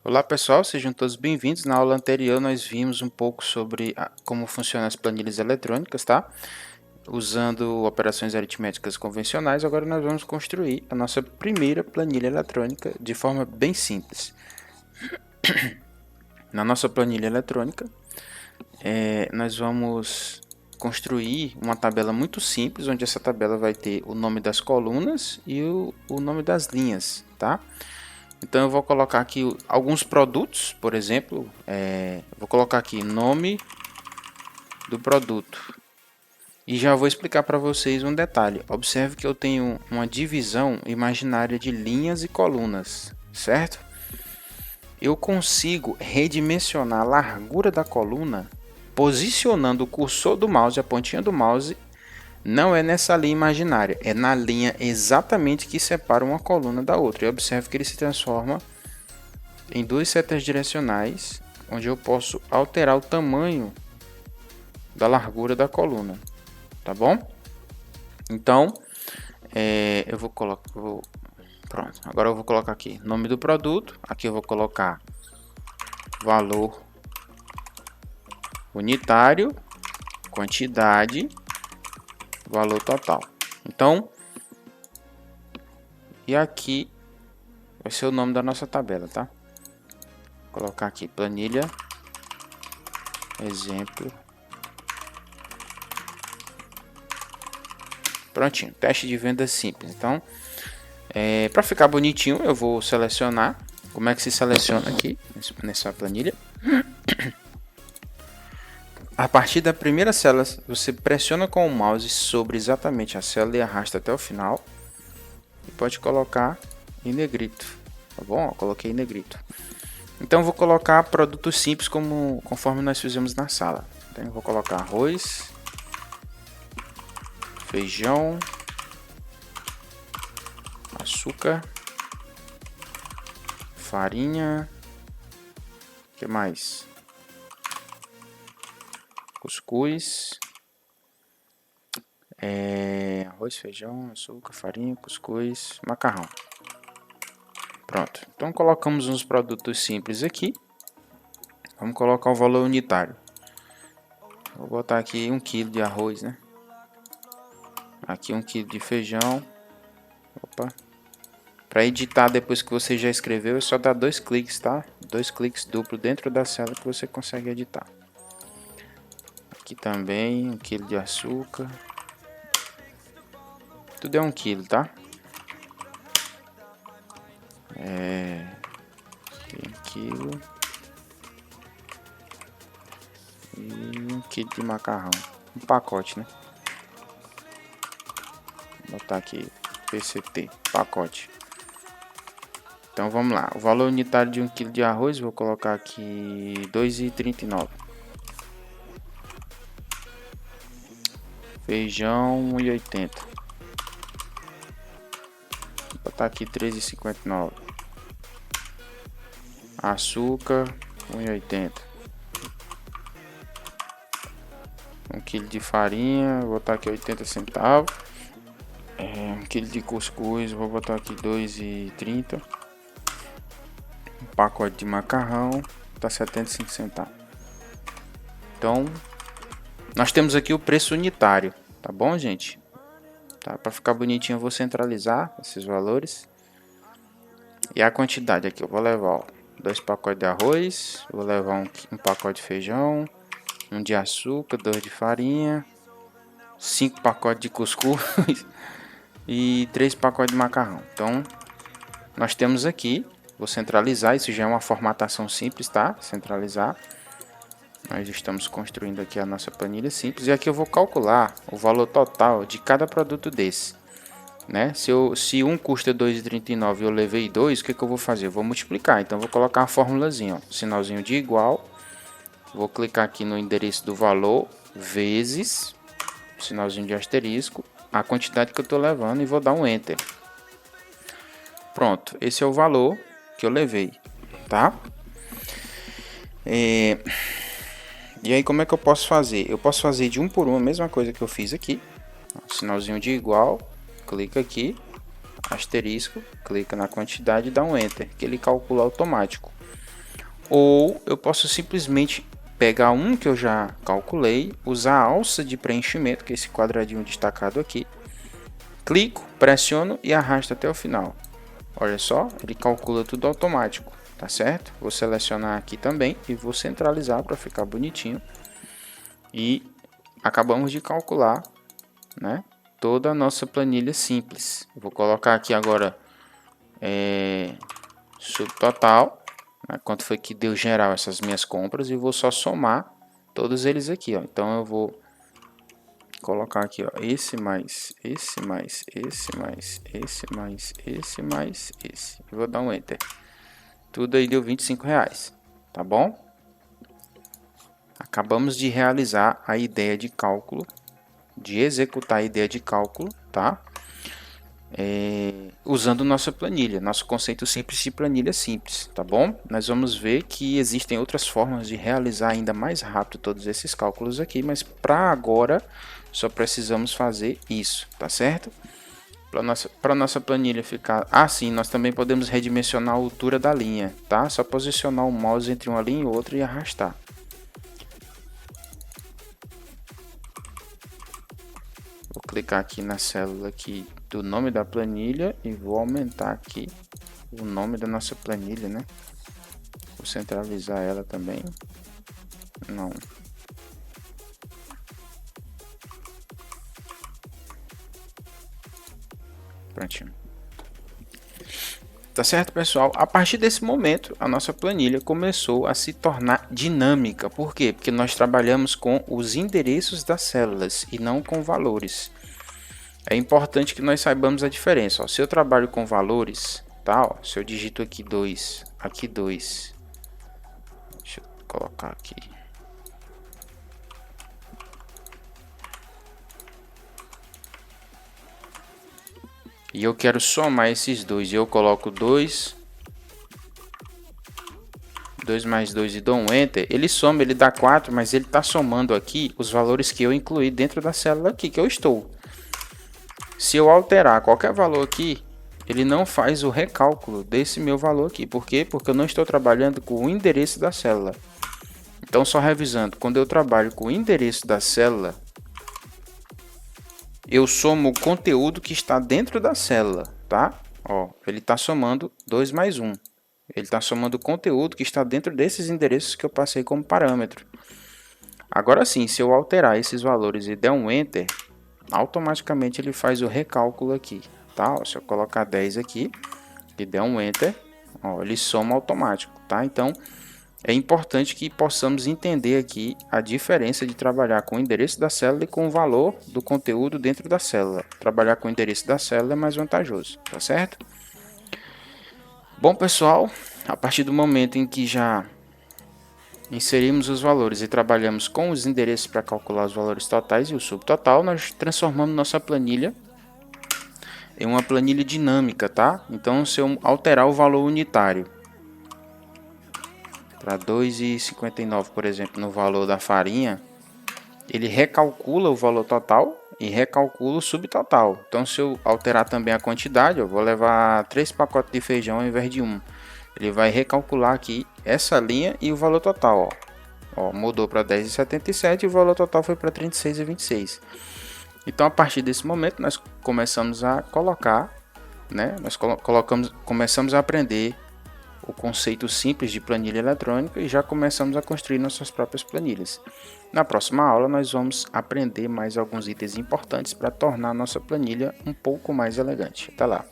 Olá pessoal, sejam todos bem-vindos. Na aula anterior nós vimos um pouco sobre como funcionam as planilhas eletrônicas, tá? Usando operações aritméticas convencionais, agora nós vamos construir a nossa primeira planilha eletrônica de forma bem simples. Na nossa planilha eletrônica, nós vamos construir uma tabela muito simples, onde essa tabela vai ter o nome das colunas e o nome das linhas, tá? Então eu vou colocar aqui alguns produtos, por exemplo, vou colocar aqui nome do produto. E já vou explicar para vocês um detalhe. Observe que eu tenho uma divisão imaginária de linhas e colunas, certo? Eu consigo redimensionar a largura da coluna posicionando o cursor do mouse, a pontinha do mouse, não é nessa linha imaginária, é na linha exatamente que separa uma coluna da outra. E observe que ele se transforma em duas setas direcionais, onde eu posso alterar o tamanho da largura da coluna, tá bom? Então, eu vou colocar, pronto. Agora eu vou colocar aqui nome do produto. Aqui eu vou colocar valor unitário, quantidade, valor total. Então, e aqui vai ser o nome da nossa tabela, tá? Vou colocar aqui planilha, exemplo. Prontinho, teste de venda simples. Então, para ficar bonitinho, eu vou selecionar. Como é que se seleciona aqui nessa planilha? A partir da primeira célula, você pressiona com o mouse sobre exatamente a célula e arrasta até o final. E pode colocar em negrito, tá bom? Eu coloquei em negrito. Então, eu vou colocar produtos simples conforme nós fizemos na sala. Então, eu vou colocar arroz, feijão, açúcar, farinha, o que mais? Cuscuz, arroz, feijão, açúcar, farinha, cuscuz, macarrão. Pronto, então colocamos uns produtos simples aqui. Vamos colocar o valor unitário. Vou botar aqui 1 kg de arroz, né? Aqui 1 kg de feijão. Opa. Para editar depois que você já escreveu, é só dar 2 cliques, tá? 2 cliques duplo dentro da célula que você consegue editar. Aqui também 1 kg de açúcar. Tudo é 1 kg, tá? 1 kg. E 1 kg de macarrão. Um pacote, né? Vou botar aqui PCT, pacote. Então vamos lá. O valor unitário de 1 kg de arroz, vou colocar aqui 2,39. Feijão 1,80. Vou botar aqui 3,59. Açúcar 1,80. 1 kg de farinha, vou botar aqui 80 centavos. 1 kg de cuscuz, vou botar aqui 2,30. Um pacote de macarrão, tá 75 centavos. Então, nós temos aqui o preço unitário, tá bom, gente? Tá, para ficar bonitinho, eu vou centralizar esses valores. E a quantidade aqui, eu vou levar 2 pacotes de arroz, vou levar um pacote de feijão, 1 de açúcar, 2 de farinha, 5 pacotes de cuscuz e 3 pacotes de macarrão. Então, nós temos aqui, vou centralizar, isso já é uma formatação simples, tá? Centralizar. Nós estamos construindo aqui a nossa planilha simples e aqui eu vou calcular o valor total de cada produto desse, né? Se um custa 2,39 e eu levei 2, o que eu vou fazer? Eu vou multiplicar, então eu vou colocar a formulazinha, ó, sinalzinho de igual, vou clicar aqui no endereço do valor, vezes, sinalzinho de asterisco, a quantidade que eu estou levando e vou dar um Enter. Pronto, esse é o valor que eu levei, tá? E aí como é que eu posso fazer? Eu posso fazer de um por um a mesma coisa que eu fiz aqui. Sinalzinho de igual, clica aqui, asterisco, clica na quantidade e dá um Enter, que ele calcula automático. ou eu posso simplesmente pegar um que eu já calculei, usar a alça de preenchimento, que é esse quadradinho destacado aqui, clico, pressiono e arrasto até o final. Olha só, ele calcula tudo automático, tá certo? Vou selecionar aqui também e vou centralizar para ficar bonitinho. E acabamos de calcular, né, toda a nossa planilha simples. Vou colocar aqui agora subtotal, né, quanto foi que deu geral essas minhas compras, e vou só somar todos eles aqui, ó. Então eu vou colocar aqui, ó, esse mais esse mais esse mais esse mais esse mais esse. Eu vou dar um enter. Tudo aí deu R$25, tá bom? Acabamos de realizar a ideia de cálculo, de executar a ideia de cálculo, tá? Usando nossa planilha, nosso conceito simples de planilha simples, tá bom? Nós vamos ver que existem outras formas de realizar ainda mais rápido todos esses cálculos aqui, mas para agora só precisamos fazer isso, tá certo? Para nossa planilha ficar assim, nós também podemos redimensionar a altura da linha, tá? Só posicionar o mouse entre uma linha e outra e arrastar. Vou clicar aqui na célula aqui do nome da planilha e vou aumentar aqui o nome da nossa planilha, né? Vou centralizar ela também. Não. Prontinho. Tá certo, pessoal? A partir desse momento, a nossa planilha começou a se tornar dinâmica. Por quê? Porque nós trabalhamos com os endereços das células e não com valores. É importante que nós saibamos a diferença. Ó, se eu trabalho com valores, tá? Ó, se eu digito aqui 2, aqui 2. Deixa eu colocar aqui. E eu quero somar esses dois. E eu coloco 2 mais 2 e dou um enter. Ele soma, ele dá 4, mas ele está somando aqui os valores que eu incluí dentro da célula aqui que eu estou. Se eu alterar qualquer valor aqui, ele não faz o recálculo desse meu valor aqui. Por quê? Porque eu não estou trabalhando com o endereço da célula. Então, só revisando, quando eu trabalho com o endereço da célula, eu somo o conteúdo que está dentro da célula, tá? Ó, ele está somando 2 mais 1. Ele está somando o conteúdo que está dentro desses endereços que eu passei como parâmetro. Agora sim, se eu alterar esses valores e der um enter, automaticamente ele faz o recálculo aqui, tá? Ó, se eu colocar 10 aqui e der um enter, ó, ele soma automático, tá? Então, é importante que possamos entender aqui a diferença de trabalhar com o endereço da célula e com o valor do conteúdo dentro da célula. Trabalhar com o endereço da célula é mais vantajoso, tá certo? Bom, pessoal, a partir do momento em que já inserimos os valores e trabalhamos com os endereços para calcular os valores totais e o subtotal, nós transformamos nossa planilha em uma planilha dinâmica, tá? Então, se eu alterar o valor unitário para 2,59, por exemplo, no valor da farinha, ele recalcula o valor total e recalcula o subtotal. Então, se eu alterar também a quantidade, eu vou levar 3 pacotes de feijão ao invés de 1. Ele vai recalcular aqui essa linha e o valor total, ó, mudou para 10,77 e o valor total foi para 36,26. Então, a partir desse momento, nós começamos a colocar, né? Nós começamos a aprender o conceito simples de planilha eletrônica e já começamos a construir nossas próprias planilhas. Na próxima aula, nós vamos aprender mais alguns itens importantes para tornar nossa planilha um pouco mais elegante. Até lá!